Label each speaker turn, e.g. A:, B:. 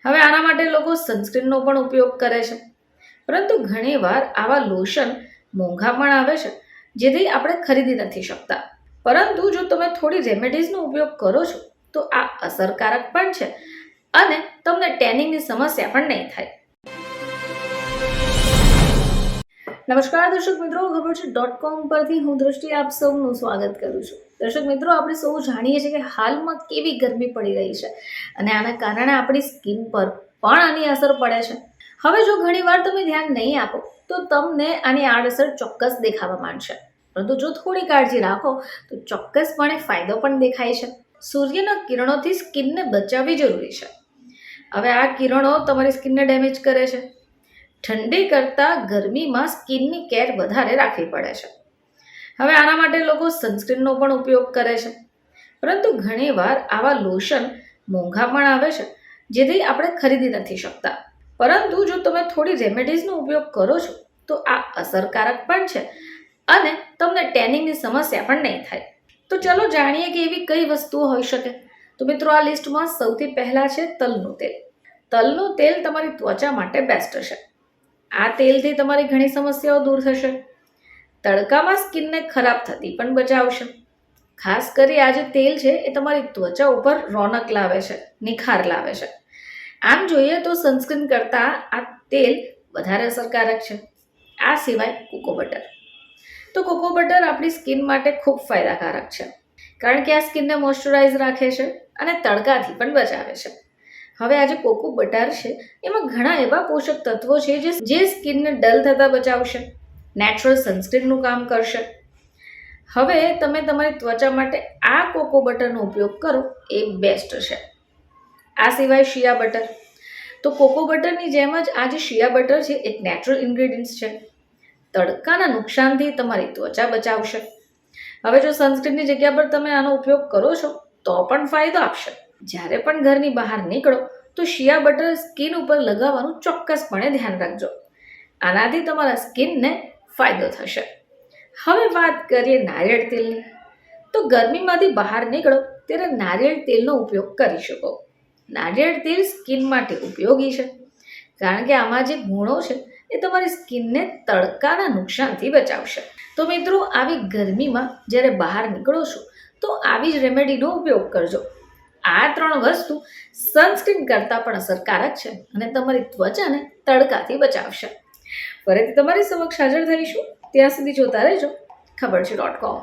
A: હવે આના માટે લોકો સનસ્ક્રીનનો પણ ઉપયોગ કરે છે, પરંતુ ઘણીવાર આવા લોશન મોંઘા પણ આવે છે, જેથી આપણે ખરીદી નથી શકતા. પરંતુ જો તમે થોડી રેમેડીઝનો ઉપયોગ કરો છો તો આ અસરકારક પણ છે અને તમને ટેનિંગની સમસ્યા પણ નહીં થાય. નમસ્કાર દર્શક મિત્રો, ખબર છે .com પરથી હું દ્રષ્ટિ આપ સૌનું સ્વાગત કરું છું. દર્શક મિત્રો, આપણે સૌ જાણીએ છીએ કે હાલમાં કેવી ગરમી પડી રહી છે અને આના કારણે આપણી સ્કિન પર પણ આની અસર પડે છે. હવે જો ઘણીવાર તમે ધ્યાન નહીં આપો તો તમને આની આડઅસર ચોક્કસ દેખાવા માંડશે, પરંતુ જો થોડી કાળજી રાખો તો ચોક્કસપણે ફાયદો પણ દેખાય છે. સૂર્યના કિરણોથી સ્કિનને બચાવવી જરૂરી છે. હવે આ કિરણો તમારી સ્કિનને ડેમેજ કરે છે. ઠંડી કરતાં ગરમીમાં સ્કિનની કેર વધારે રાખવી પડે છે. હવે આના માટે લોકો સનસ્ક્રીનનો પણ ઉપયોગ કરે છે, પરંતુ ઘણીવાર આવા લોશન મોંઘા પણ આવે છે, જેથી આપણે ખરીદી નથી શકતા. પરંતુ જો તમે થોડી રેમેડીઝનો ઉપયોગ કરો છો તો આ અસરકારક પણ છે અને તમને ટેનિંગની સમસ્યા પણ નહીં થાય. તો ચલો જાણીએ કે એવી કઈ વસ્તુઓ હોઈ શકે. તો મિત્રો, આ લિસ્ટમાં સૌથી પહેલાં છે તલનું તેલ. તલનું તેલ તમારી ત્વચા માટે બેસ્ટ છે. આ તેલથી તમારી ઘણી સમસ્યાઓ દૂર થશે. તડકામાં સ્કિનને ખરાબ થતી પણ બચાવશે. ખાસ કરી આ જે તેલ છે એ તમારી ત્વચા ઉપર રોનક લાવે છે, નિખાર લાવે છે. આમ જોઈએ તો સનસ્ક્રીન કરતાં આ તેલ વધારે અસરકારક છે. આ સિવાય કોકો બટર. તો કોકો બટર આપણી સ્કિન માટે ખૂબ ફાયદાકારક છે, કારણ કે આ સ્કિનને મોઇશ્ચરાઇઝ રાખે છે અને તડકાથી પણ બચાવે છે. હવે આ જે કોકો બટર છે એમાં ઘણા એવા પોષક તત્વો છે જે સ્કિનને ડલ થતાં બચાવશે, નેચરલ સનસ્ક્રીનનું કામ કરશે. હવે તમે તમારી ત્વચા માટે આ કોકો બટરનો ઉપયોગ કરો એ બેસ્ટ છે. આ સિવાય શિયા બટર. તો કોકો બટરની જેમ જ આ જે શિયા બટર છે એક નેચરલ ઇન્ગ્રેડિયન્ટ્સ છે. તડકાના નુકસાનથી તમારી ત્વચા બચાવશે. હવે જો સનસ્ક્રીનની જગ્યા પર તમે આનો ઉપયોગ કરો છો તો પણ ફાયદો આપશે. જ્યારે પણ ઘરની બહાર નીકળો તો શિયા બટર સ્કિન ઉપર લગાવવાનું ચોક્કસપણે ધ્યાન રાખજો. આનાથી તમારા સ્કિનને ફાયદો થશે. હવે વાત કરીએ નારિયેળ તેલની. તો ગરમીમાંથી બહાર નીકળો ત્યારે નારિયેળ તેલનો ઉપયોગ કરી શકો. નારિયેળ તેલ સ્કિન માટે ઉપયોગી છે, કારણ કે આમાં જે ગુણો છે એ તમારી સ્કિનને તડકાના નુકસાનથી બચાવશે. તો મિત્રો, આવી ગરમીમાં જ્યારે બહાર નીકળો છો તો આવી જ રેમેડીનો ઉપયોગ કરજો. આ 3 વસ્તુ સનસ્ક્રીન કરતાં પણ અસરકારક છે અને તમારી ત્વચાને તડકાથી બચાવશે. ફરીથી તમારી સમક્ષ હાજર થઈશું. ત્યાં સુધી જોતા રહેજો ખબર છે .com.